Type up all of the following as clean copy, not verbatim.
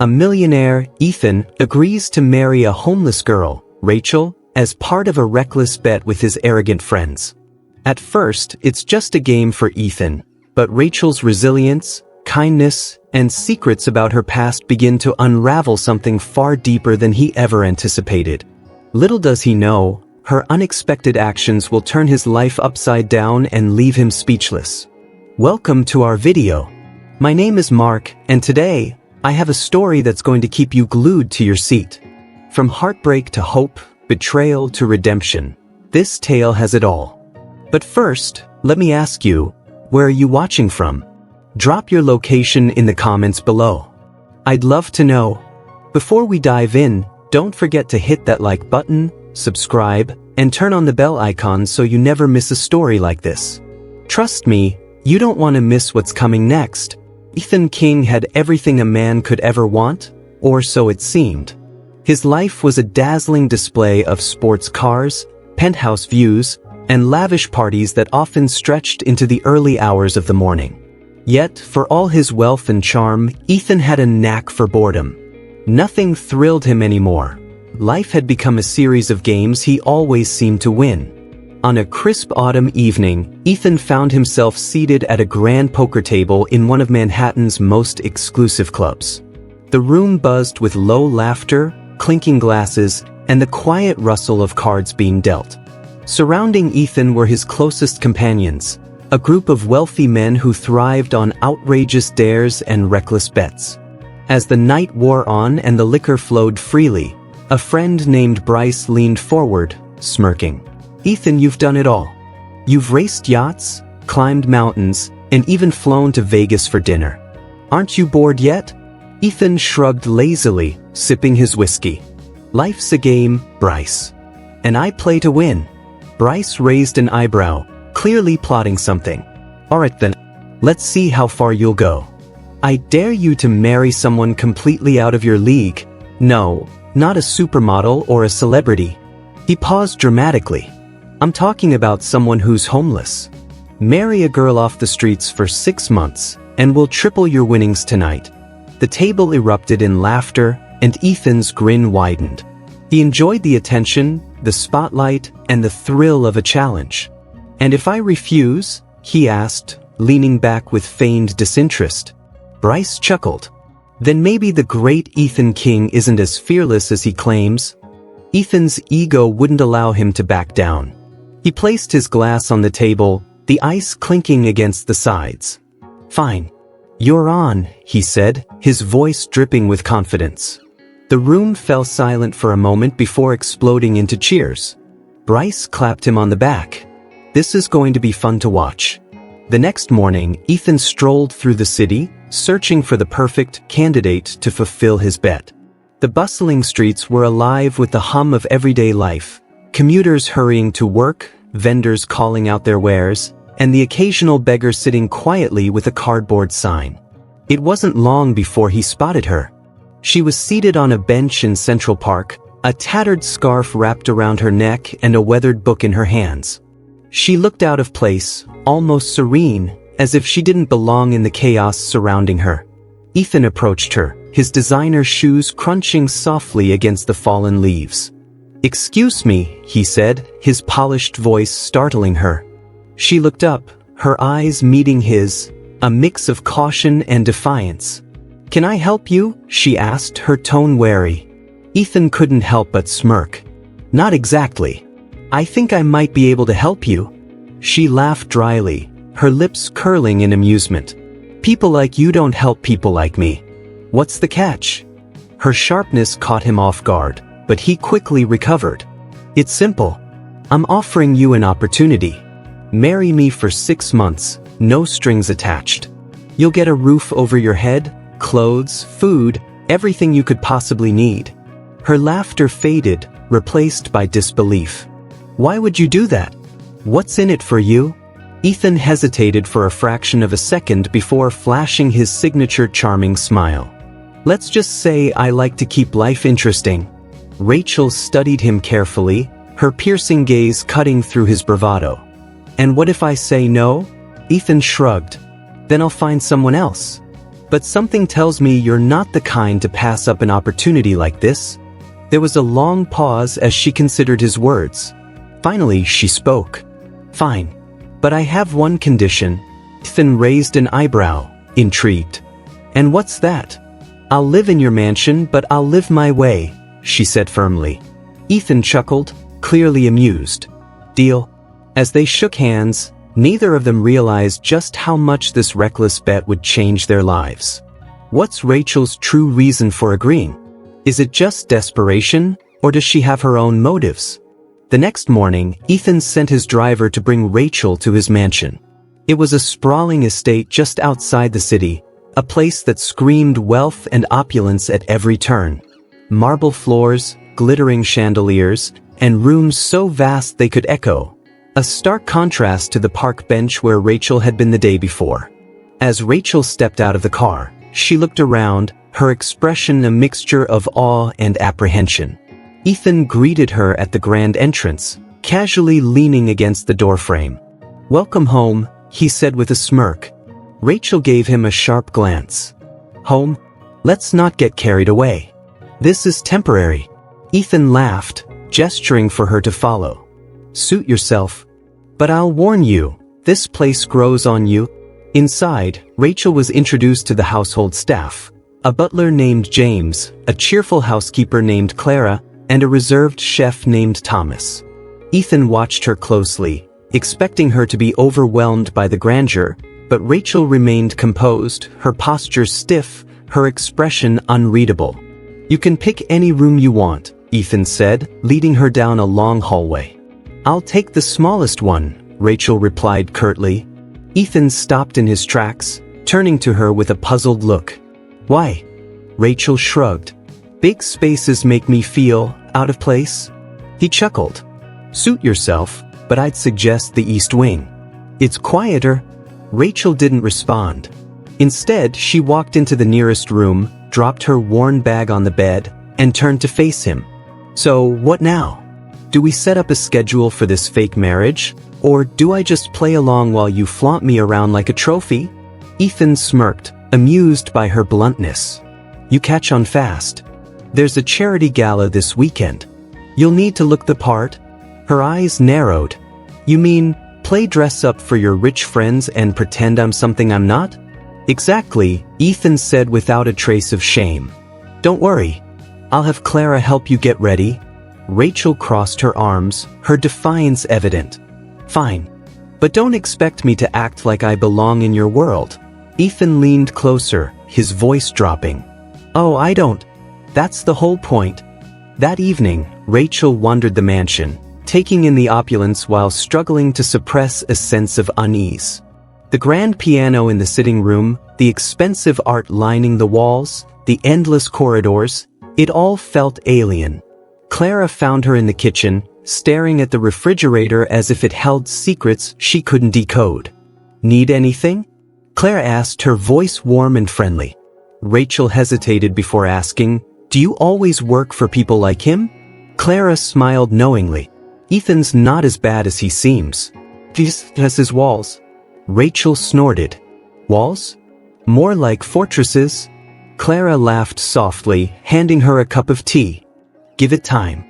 A millionaire, Ethan, agrees to marry a homeless girl, Rachel, as part of a reckless bet with his arrogant friends. At first, it's just a game for Ethan, but Rachel's resilience, kindness, and secrets about her past begin to unravel something far deeper than he ever anticipated. Little does he know, her unexpected actions will turn his life upside down and leave him speechless. Welcome to our video. My name is Mark, and today, I have a story that's going to keep you glued to your seat. From heartbreak to hope, betrayal to redemption, this tale has it all. But first, let me ask you, where are you watching from? Drop your location in the comments below. I'd love to know. Before we dive in, don't forget to hit that like button, subscribe, and turn on the bell icon so you never miss a story like this. Trust me, you don't want to miss what's coming next. Ethan King had everything a man could ever want, or so it seemed. His life was a dazzling display of sports cars, penthouse views, and lavish parties that often stretched into the early hours of the morning. Yet, for all his wealth and charm, Ethan had a knack for boredom. Nothing thrilled him anymore. Life had become a series of games he always seemed to win. On a crisp autumn evening, Ethan found himself seated at a grand poker table in one of Manhattan's most exclusive clubs. The room buzzed with low laughter, clinking glasses, and the quiet rustle of cards being dealt. Surrounding Ethan were his closest companions, a group of wealthy men who thrived on outrageous dares and reckless bets. As the night wore on and the liquor flowed freely, a friend named Bryce leaned forward, smirking. "Ethan, you've done it all. You've raced yachts, climbed mountains, and even flown to Vegas for dinner. Aren't you bored yet?" Ethan shrugged lazily, sipping his whiskey. "Life's a game, Bryce. And I play to win." Bryce raised an eyebrow, clearly plotting something. "Alright then, let's see how far you'll go. I dare you to marry someone completely out of your league. No, not a supermodel or a celebrity." He paused dramatically. "I'm talking about someone who's homeless. Marry a girl off the streets for 6 months, and we'll triple your winnings tonight." The table erupted in laughter, and Ethan's grin widened. He enjoyed the attention, the spotlight, and the thrill of a challenge. "And if I refuse?" he asked, leaning back with feigned disinterest. Bryce chuckled. "Then maybe the great Ethan King isn't as fearless as he claims." Ethan's ego wouldn't allow him to back down. He placed his glass on the table, the ice clinking against the sides. "Fine. You're on," he said, his voice dripping with confidence. The room fell silent for a moment before exploding into cheers. Bryce clapped him on the back. "This is going to be fun to watch." The next morning, Ethan strolled through the city, searching for the perfect candidate to fulfill his bet. The bustling streets were alive with the hum of everyday life, commuters hurrying to work, vendors calling out their wares, and the occasional beggar sitting quietly with a cardboard sign. It wasn't long before he spotted her. She was seated on a bench in Central Park, a tattered scarf wrapped around her neck and a weathered book in her hands. She looked out of place, almost serene, as if she didn't belong in the chaos surrounding her. Ethan approached her, his designer shoes crunching softly against the fallen leaves. "Excuse me," he said, his polished voice startling her. She looked up, her eyes meeting his, a mix of caution and defiance. "Can I help you?" she asked, her tone wary. Ethan couldn't help but smirk. "Not exactly. I think I might be able to help you." She laughed dryly, her lips curling in amusement. "People like you don't help people like me. What's the catch?" Her sharpness caught him off guard, but he quickly recovered. "It's simple. I'm offering you an opportunity. Marry me for 6 months, no strings attached. You'll get a roof over your head, clothes, food, everything you could possibly need." Her laughter faded, replaced by disbelief. "Why would you do that? What's in it for you?" Ethan hesitated for a fraction of a second before flashing his signature charming smile. "Let's just say I like to keep life interesting." Rachel studied him carefully, her piercing gaze cutting through his bravado. "And what if I say no?" Ethan shrugged. "Then I'll find someone else." But something tells me you're not the kind to pass up an opportunity like this." There was a long pause as she considered his words. Finally, she spoke. "Fine. But I have one condition." Ethan raised an eyebrow, intrigued. "And what's that?" "I'll live in your mansion, but I'll live my way," she said firmly. Ethan chuckled, clearly amused. "Deal?" As they shook hands, neither of them realized just how much this reckless bet would change their lives. What's Rachel's true reason for agreeing? Is it just desperation, or does she have her own motives? The next morning, Ethan sent his driver to bring Rachel to his mansion. It was a sprawling estate just outside the city, a place that screamed wealth and opulence at every turn. Marble floors, glittering chandeliers, and rooms so vast they could echo. A stark contrast to the park bench where Rachel had been the day before. As Rachel stepped out of the car, she looked around, her expression a mixture of awe and apprehension. Ethan greeted her at the grand entrance, casually leaning against the doorframe. "Welcome home," he said with a smirk. Rachel gave him a sharp glance. "Home? Let's not get carried away. This is temporary." Ethan laughed, gesturing for her to follow. "Suit yourself. But I'll warn you, this place grows on you." Inside, Rachel was introduced to the household staff. A butler named James, a cheerful housekeeper named Clara, and a reserved chef named Thomas. Ethan watched her closely, expecting her to be overwhelmed by the grandeur, but Rachel remained composed, her posture stiff, her expression unreadable. "You can pick any room you want," Ethan said, leading her down a long hallway. "I'll take the smallest one," Rachel replied curtly. Ethan stopped in his tracks, turning to her with a puzzled look. "Why?" Rachel shrugged. "Big spaces make me feel out of place." He chuckled. "Suit yourself, but I'd suggest the East Wing. It's quieter." Rachel didn't respond. Instead, she walked into the nearest room, dropped her worn bag on the bed, and turned to face him. "So, what now? Do we set up a schedule for this fake marriage? Or do I just play along while you flaunt me around like a trophy?" Ethan smirked, amused by her bluntness. "You catch on fast. There's a charity gala this weekend. You'll need to look the part." Her eyes narrowed. "You mean, play dress up for your rich friends and pretend I'm something I'm not?" "Exactly," Ethan said without a trace of shame. "Don't worry. I'll have Clara help you get ready." Rachel crossed her arms, her defiance evident. "Fine. But don't expect me to act like I belong in your world." Ethan leaned closer, his voice dropping. "Oh, I don't. That's the whole point." That evening, Rachel wandered the mansion, taking in the opulence while struggling to suppress a sense of unease. The grand piano in the sitting room, the expensive art lining the walls, the endless corridors, it all felt alien. Clara found her in the kitchen, staring at the refrigerator as if it held secrets she couldn't decode. "Need anything?" Clara asked, her voice warm and friendly. Rachel hesitated before asking, "Do you always work for people like him?" Clara smiled knowingly. "Ethan's not as bad as he seems. He just has his walls." Rachel snorted. "Walls? More like fortresses." Clara laughed softly, handing her a cup of tea. "Give it time.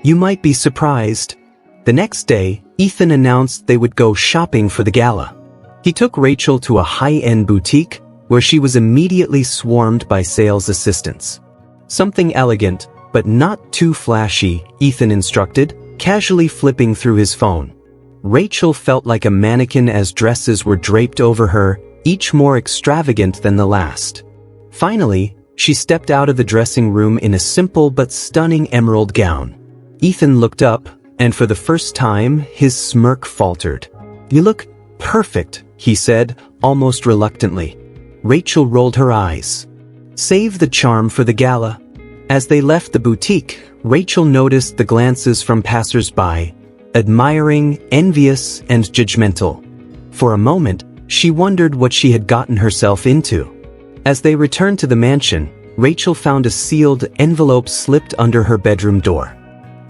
You might be surprised." The next day, Ethan announced they would go shopping for the gala. He took Rachel to a high-end boutique, where she was immediately swarmed by sales assistants. "Something elegant, but not too flashy," Ethan instructed, casually flipping through his phone. Rachel felt like a mannequin as dresses were draped over her, each more extravagant than the last. Finally, she stepped out of the dressing room in a simple but stunning emerald gown. Ethan looked up, and for the first time, his smirk faltered. "You look perfect," he said, almost reluctantly. Rachel rolled her eyes. "Save the charm for the gala." As they left the boutique, Rachel noticed the glances from passers-by, admiring, envious, and judgmental. For a moment, she wondered what she had gotten herself into. As they returned to the mansion, Rachel found a sealed envelope slipped under her bedroom door.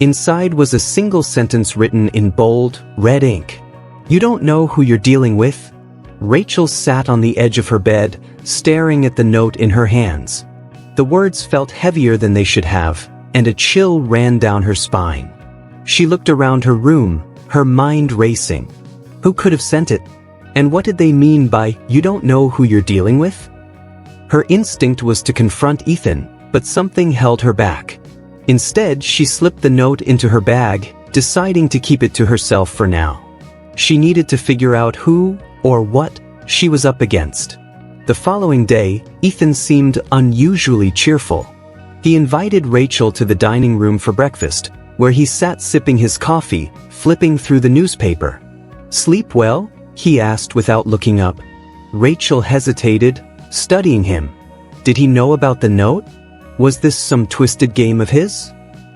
Inside was a single sentence written in bold, red ink. "You don't know who you're dealing with?" Rachel sat on the edge of her bed, staring at the note in her hands. The words felt heavier than they should have, and a chill ran down her spine. She looked around her room, her mind racing. Who could have sent it? And what did they mean by, "You don't know who you're dealing with"? Her instinct was to confront Ethan, but something held her back. Instead, she slipped the note into her bag, deciding to keep it to herself for now. She needed to figure out who, or what, she was up against. The following day, Ethan seemed unusually cheerful. He invited Rachel to the dining room for breakfast, where he sat sipping his coffee, flipping through the newspaper. "Sleep well?" he asked without looking up. Rachel hesitated, studying him. Did he know about the note? Was this some twisted game of his?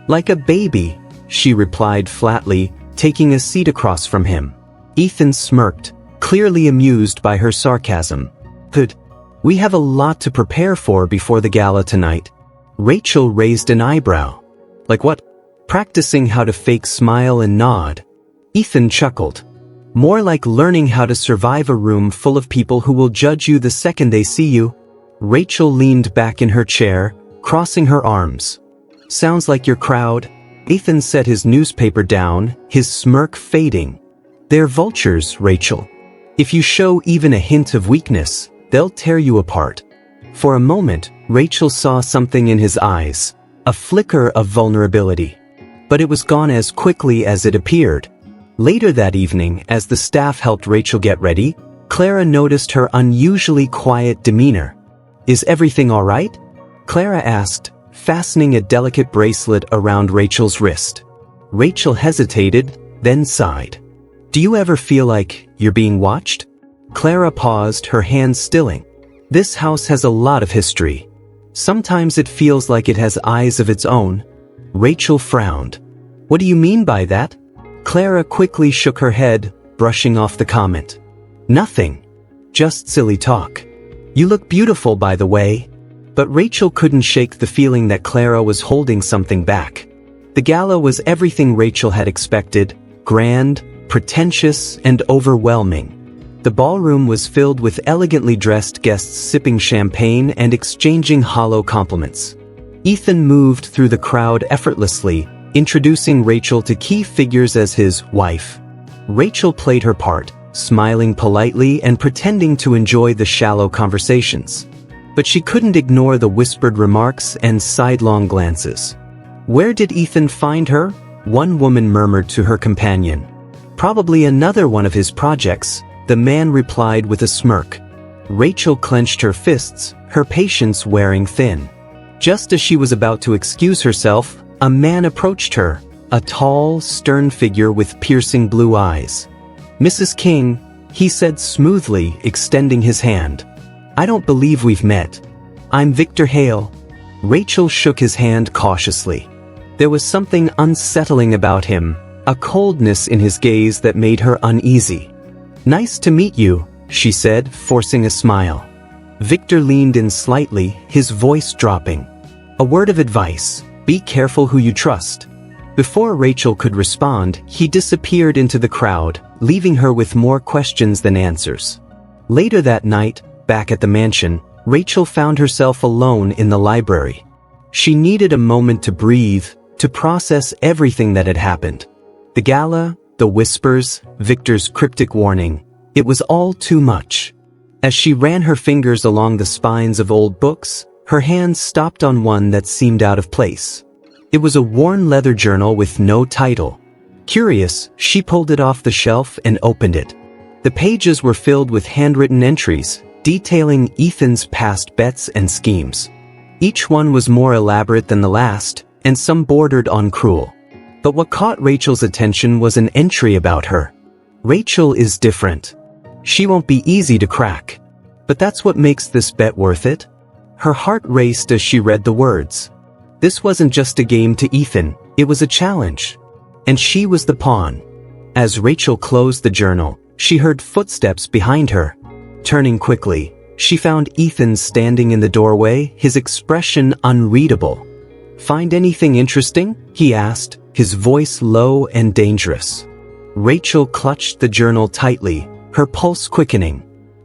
"Like a baby," she replied flatly, taking a seat across from him. Ethan smirked, clearly amused by her sarcasm. "Good. We have a lot to prepare for before the gala tonight." Rachel raised an eyebrow. "Like what?" "Practicing how to fake smile and nod." Ethan chuckled. "More like learning how to survive a room full of people who will judge you the second they see you." Rachel leaned back in her chair, crossing her arms. "Sounds like your crowd." Ethan set his newspaper down, his smirk fading. "They're vultures, Rachel. If you show even a hint of weakness, they'll tear you apart." For a moment, Rachel saw something in his eyes, a flicker of vulnerability. But it was gone as quickly as it appeared. Later that evening, as the staff helped Rachel get ready, Clara noticed her unusually quiet demeanor. "Is everything all right?" Clara asked, fastening a delicate bracelet around Rachel's wrist. Rachel hesitated, then sighed. "Do you ever feel like you're being watched?" Clara paused, her hands stilling. "This house has a lot of history. Sometimes it feels like it has eyes of its own." Rachel frowned. "What do you mean by that?" Clara quickly shook her head, brushing off the comment. "Nothing. Just silly talk. You look beautiful, by the way." But Rachel couldn't shake the feeling that Clara was holding something back. The gala was everything Rachel had expected: grand, pretentious, and overwhelming. The ballroom was filled with elegantly dressed guests sipping champagne and exchanging hollow compliments. Ethan moved through the crowd effortlessly, introducing Rachel to key figures as his wife. Rachel played her part, smiling politely and pretending to enjoy the shallow conversations. But she couldn't ignore the whispered remarks and sidelong glances. "Where did Ethan find her?" one woman murmured to her companion. "Probably another one of his projects," the man replied with a smirk. Rachel clenched her fists, her patience wearing thin. Just as she was about to excuse herself, a man approached her, a tall, stern figure with piercing blue eyes. "Mrs. King," he said smoothly, extending his hand. "I don't believe we've met. I'm Victor Hale." Rachel shook his hand cautiously. There was something unsettling about him, a coldness in his gaze that made her uneasy. "Nice to meet you," she said, forcing a smile. Victor leaned in slightly, his voice dropping. "A word of advice. Be careful who you trust." Before Rachel could respond, he disappeared into the crowd, leaving her with more questions than answers. Later that night, back at the mansion, Rachel found herself alone in the library. She needed a moment to breathe, to process everything that had happened. The gala, the whispers, Victor's cryptic warning. It was all too much. As she ran her fingers along the spines of old books, her hands stopped on one that seemed out of place. It was a worn leather journal with no title. Curious, she pulled it off the shelf and opened it. The pages were filled with handwritten entries, detailing Ethan's past bets and schemes. Each one was more elaborate than the last, and some bordered on cruel. But what caught Rachel's attention was an entry about her. "Rachel is different. She won't be easy to crack. But that's what makes this bet worth it." Her heart raced as she read the words. This wasn't just a game to Ethan, it was a challenge. And she was the pawn. As Rachel closed the journal, she heard footsteps behind her. Turning quickly, she found Ethan standing in the doorway, his expression unreadable. "Find anything interesting?" he asked, his voice low and dangerous. Rachel clutched the journal tightly, her pulse quickening.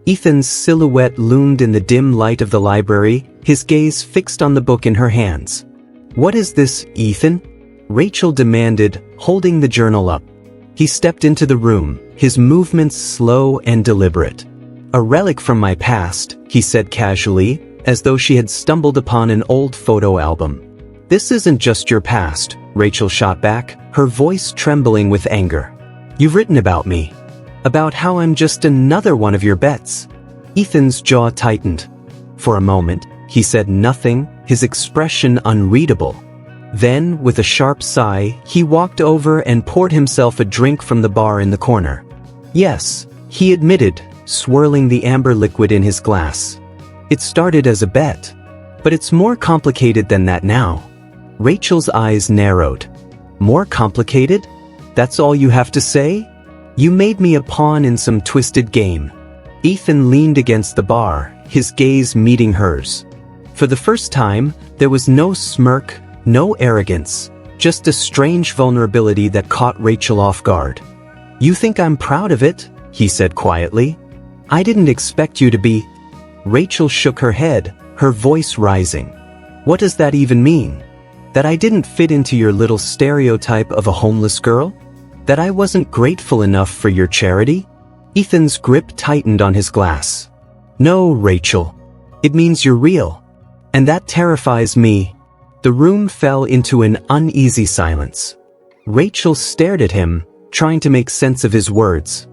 Ethan's silhouette loomed in the dim light of the library, his gaze fixed on the book in her hands. "What is this, Ethan?" Rachel demanded, holding the journal up. He stepped into the room, his movements slow and deliberate. "A relic from my past," he said casually, as though she had stumbled upon an old photo album. "This isn't just your past," Rachel shot back, her voice trembling with anger. "You've written about me. About how I'm just another one of your bets." Ethan's jaw tightened. For a moment, he said nothing, his expression unreadable. Then, with a sharp sigh, he walked over and poured himself a drink from the bar in the corner. "Yes," he admitted, swirling the amber liquid in his glass. "It started as a bet. But it's more complicated than that now." Rachel's eyes narrowed. "More complicated? That's all you have to say? You made me a pawn in some twisted game." Ethan leaned against the bar, his gaze meeting hers. For the first time, there was no smirk, no arrogance, just a strange vulnerability that caught Rachel off guard. "You think I'm proud of it?" he said quietly. "I didn't expect you to be." Rachel shook her head, her voice rising. "What does that even mean? That I didn't fit into your little stereotype of a homeless girl? That I wasn't grateful enough for your charity?" Ethan's grip tightened on his glass. "No, Rachel. It means you're real. And that terrifies me." The room fell into an uneasy silence. Rachel stared at him, trying to make sense of his words.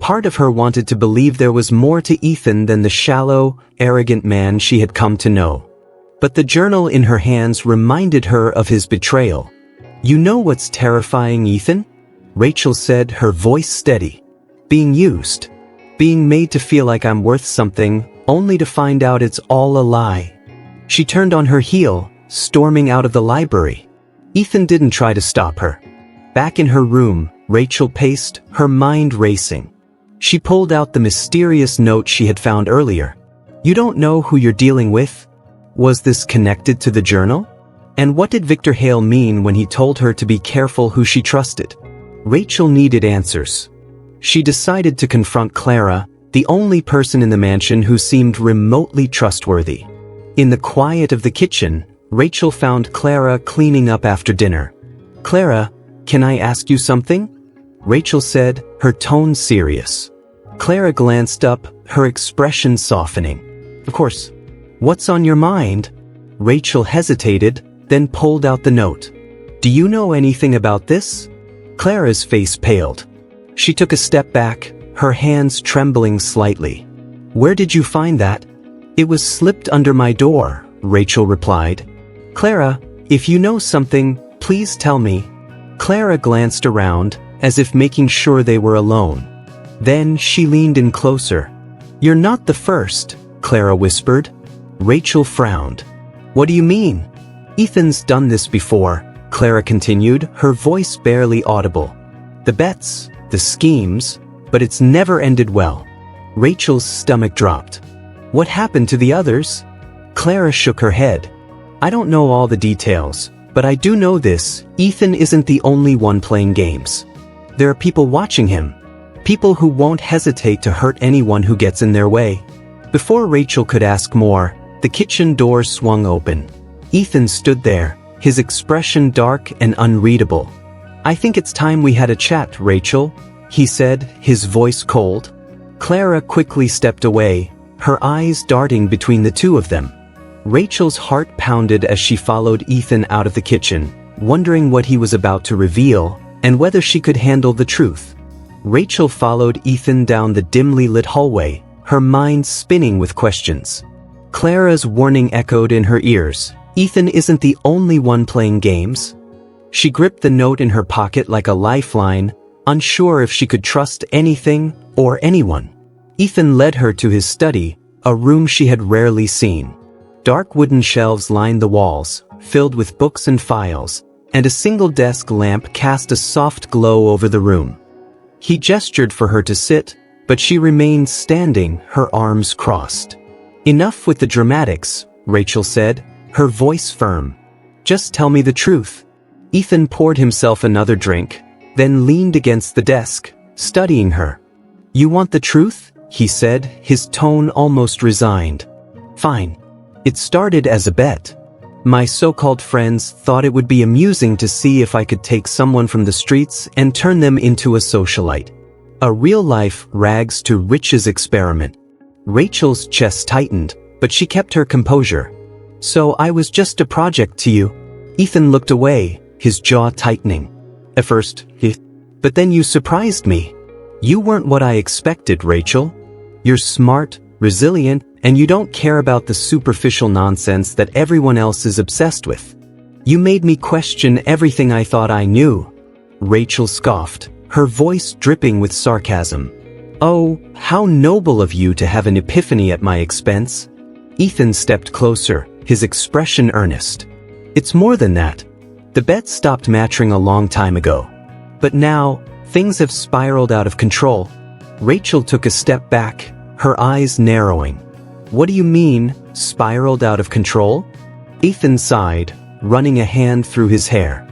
Part of her wanted to believe there was more to Ethan than the shallow, arrogant man she had come to know. But the journal in her hands reminded her of his betrayal. "You know what's terrifying, Ethan?" Rachel said, her voice steady. "Being used. Being made to feel like I'm worth something, only to find out it's all a lie." She turned on her heel, storming out of the library. Ethan didn't try to stop her. Back in her room, Rachel paced, her mind racing. She pulled out the mysterious note she had found earlier. "You don't know who you're dealing with?" Was this connected to the journal? And what did Victor Hale mean when he told her to be careful who she trusted? Rachel needed answers. She decided to confront Clara, the only person in the mansion who seemed remotely trustworthy. In the quiet of the kitchen, Rachel found Clara cleaning up after dinner. "Clara, can I ask you something?" Rachel said, her tone serious. Clara glanced up, her expression softening. "Of course. What's on your mind?" Rachel hesitated, then pulled out the note. "Do you know anything about this?" Clara's face paled. She took a step back, her hands trembling slightly. "Where did you find that?" "It was slipped under my door," Rachel replied. "Clara, if you know something, please tell me." Clara glanced around, as if making sure they were alone. Then she leaned in closer. "You're not the first," Clara whispered. Rachel frowned. "What do you mean?" "Ethan's done this before," Clara continued, her voice barely audible. "The bets, the schemes, but it's never ended well." Rachel's stomach dropped. "What happened to the others?" Clara shook her head. "I don't know all the details, but I do know this: Ethan isn't the only one playing games. There are people watching him. People who won't hesitate to hurt anyone who gets in their way." Before Rachel could ask more, the kitchen door swung open. Ethan stood there, his expression dark and unreadable. "I think it's time we had a chat, Rachel," he said, his voice cold. Clara quickly stepped away, her eyes darting between the two of them. Rachel's heart pounded as she followed Ethan out of the kitchen, wondering what he was about to reveal, and whether she could handle the truth. Rachel followed Ethan down the dimly lit hallway, her mind spinning with questions. Clara's warning echoed in her ears. Ethan isn't the only one playing games. She gripped the note in her pocket like a lifeline, unsure if she could trust anything or anyone. Ethan led her to his study, a room she had rarely seen. Dark wooden shelves lined the walls, filled with books and files, and a single desk lamp cast a soft glow over the room. He gestured for her to sit, but she remained standing, her arms crossed. "Enough with the dramatics," Rachel said, her voice firm. "Just tell me the truth." Ethan poured himself another drink, then leaned against the desk, studying her. "You want the truth?" he said, his tone almost resigned. Fine. It started as a bet. My so-called friends thought it would be amusing to see if I could take someone from the streets and turn them into a socialite. A real-life rags to riches experiment. Rachel's chest tightened, but she kept her composure. So I was just a project to you. Ethan looked away, his jaw tightening. At first, but then you surprised me. You weren't what I expected, Rachel. You're smart, resilient, and you don't care about the superficial nonsense that everyone else is obsessed with. You made me question everything I thought I knew. Rachel scoffed, her voice dripping with sarcasm. Oh, how noble of you to have an epiphany at my expense. Ethan stepped closer, his expression earnest. It's more than that. The bet stopped matching a long time ago. But now, things have spiraled out of control. Rachel took a step back, her eyes narrowing. What do you mean, spiraled out of control? Ethan sighed, running a hand through his hair.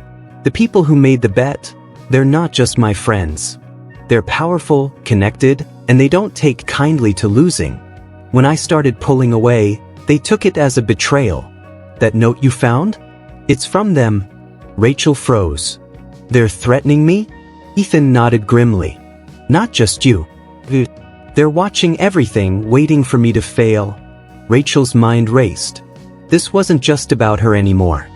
The people who made the bet, they're not just my friends. They're powerful, connected, and they don't take kindly to losing. When I started pulling away, they took it as a betrayal. That note you found? It's from them. Rachel froze. They're threatening me? Ethan nodded grimly. Not just you. They're watching everything, waiting for me to fail. Rachel's mind raced. This wasn't just about her anymore.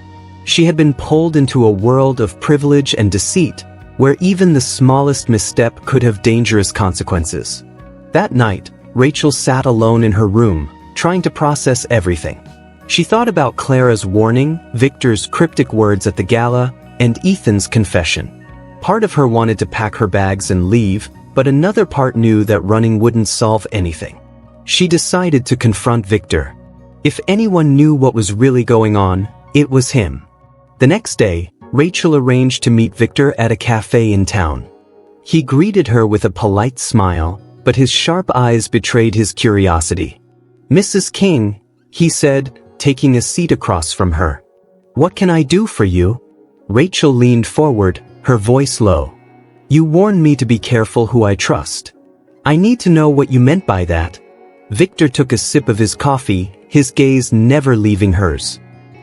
She had been pulled into a world of privilege and deceit, where even the smallest misstep could have dangerous consequences. That night, Rachel sat alone in her room, trying to process everything. She thought about Clara's warning, Victor's cryptic words at the gala, and Ethan's confession. Part of her wanted to pack her bags and leave, but another part knew that running wouldn't solve anything. She decided to confront Victor. If anyone knew what was really going on, it was him. The next day, Rachel arranged to meet Victor at a cafe in town. He greeted her with a polite smile, but his sharp eyes betrayed his curiosity. "Mrs. King," he said, taking a seat across from her. "What can I do for you?" Rachel leaned forward, her voice low. "You warned me to be careful who I trust. I need to know what you meant by that." Victor took a sip of his coffee, his gaze never leaving hers.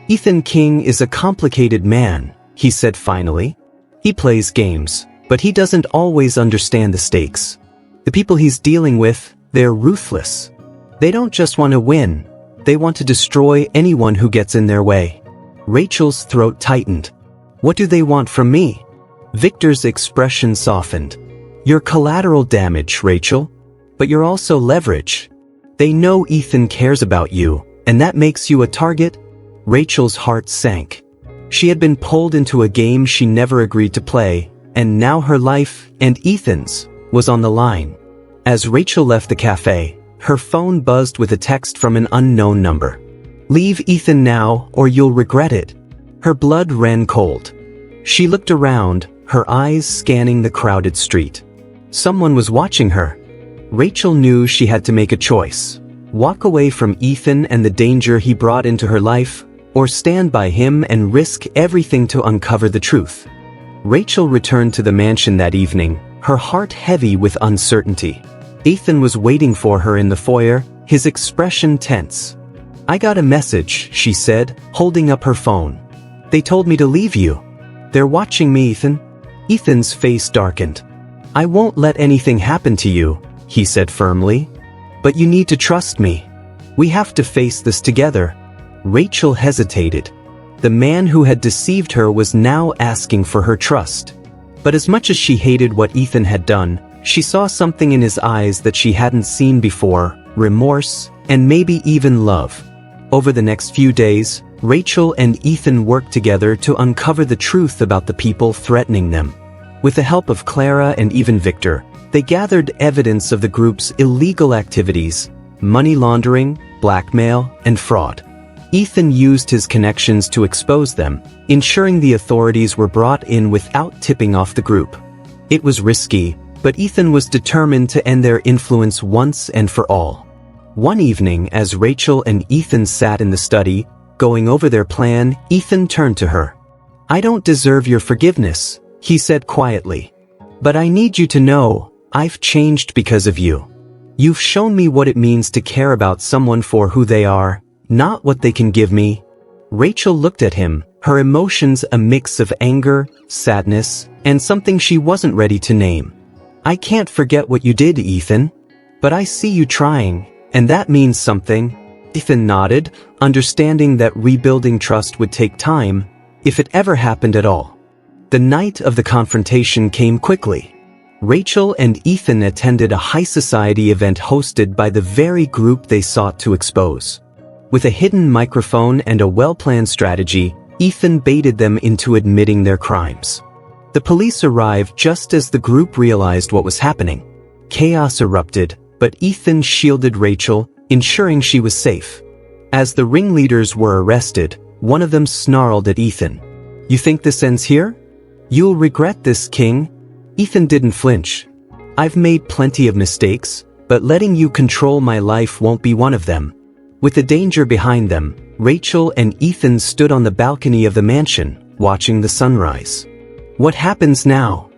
"Ethan King is a complicated man," he said finally. "He plays games, but he doesn't always understand the stakes. The people he's dealing with, they're ruthless. They don't just want to win, they want to destroy anyone who gets in their way." Rachel's throat tightened. "What do they want from me?" Victor's expression softened. "You're collateral damage, Rachel. But you're also leverage. They know Ethan cares about you, and that makes you a target." Rachel's heart sank. She had been pulled into a game she never agreed to play, and now her life, and Ethan's, was on the line. As Rachel left the cafe, her phone buzzed with a text from an unknown number. "Leave Ethan now, or you'll regret it." Her blood ran cold. She looked around, her eyes scanning the crowded street. Someone was watching her. Rachel knew she had to make a choice. Walk away from Ethan and the danger he brought into her life, or stand by him and risk everything to uncover the truth. Rachel returned to the mansion that evening, her heart heavy with uncertainty. Ethan was waiting for her in the foyer, his expression tense. "I got a message," she said, holding up her phone. "They told me to leave you. They're watching me, Ethan." Ethan's face darkened. "I won't let anything happen to you," he said firmly. "But you need to trust me. We have to face this together." Rachel hesitated. The man who had deceived her was now asking for her trust. But as much as she hated what Ethan had done, she saw something in his eyes that she hadn't seen before, remorse, and maybe even love. Over the next few days, Rachel and Ethan worked together to uncover the truth about the people threatening them. With the help of Clara and even Victor, they gathered evidence of the group's illegal activities, money laundering, blackmail, and fraud. Ethan used his connections to expose them, ensuring the authorities were brought in without tipping off the group. It was risky, but Ethan was determined to end their influence once and for all. One evening, as Rachel and Ethan sat in the study, going over their plan, Ethan turned to her. "I don't deserve your forgiveness," he said quietly. "But I need you to know, I've changed because of you. You've shown me what it means to care about someone for who they are, not what they can give me. Rachel looked at him, her emotions a mix of anger, sadness, and something she wasn't ready to name. I can't forget what you did, Ethan. But I see you trying, and that means something. Ethan nodded, understanding that rebuilding trust would take time, if it ever happened at all. The night of the confrontation came quickly. Rachel and Ethan attended a high society event hosted by the very group they sought to expose. With a hidden microphone and a well-planned strategy, Ethan baited them into admitting their crimes. The police arrived just as the group realized what was happening. Chaos erupted, but Ethan shielded Rachel, ensuring she was safe. As the ringleaders were arrested, one of them snarled at Ethan. "You think this ends here? You'll regret this, King." Ethan didn't flinch. "I've made plenty of mistakes, but letting you control my life won't be one of them." With the danger behind them, Rachel and Ethan stood on the balcony of the mansion, watching the sunrise. "What happens now?"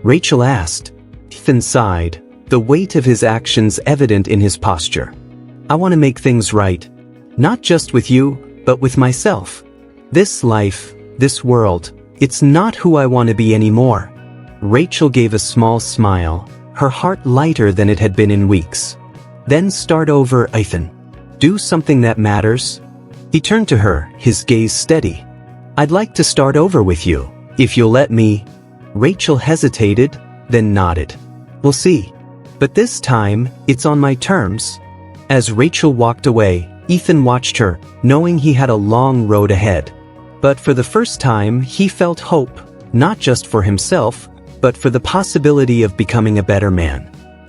Rachel asked. Ethan sighed, the weight of his actions evident in his posture. "I want to make things right. Not just with you, but with myself. This life, this world, it's not who I want to be anymore." Rachel gave a small smile, her heart lighter than it had been in weeks. "Then start over, Ethan. Do something that matters." He turned to her, his gaze steady. "I'd like to start over with you, if you'll let me." Rachel hesitated, then nodded. "We'll see. But this time, it's on my terms." As Rachel walked away, Ethan watched her, knowing he had a long road ahead. But for the first time, he felt hope, not just for himself, but for the possibility of becoming a better man.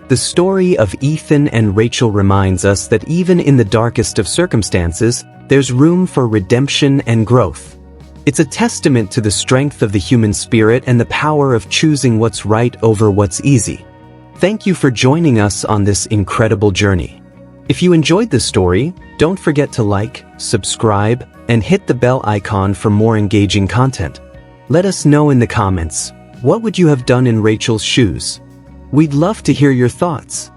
The story of Ethan and Rachel reminds us that even in the darkest of circumstances, there's room for redemption and growth. It's a testament to the strength of the human spirit and the power of choosing what's right over what's easy. Thank you for joining us on this incredible journey. If you enjoyed this story, don't forget to like, subscribe, and hit the bell icon for more engaging content. Let us know in the comments, what would you have done in Rachel's shoes? We'd love to hear your thoughts.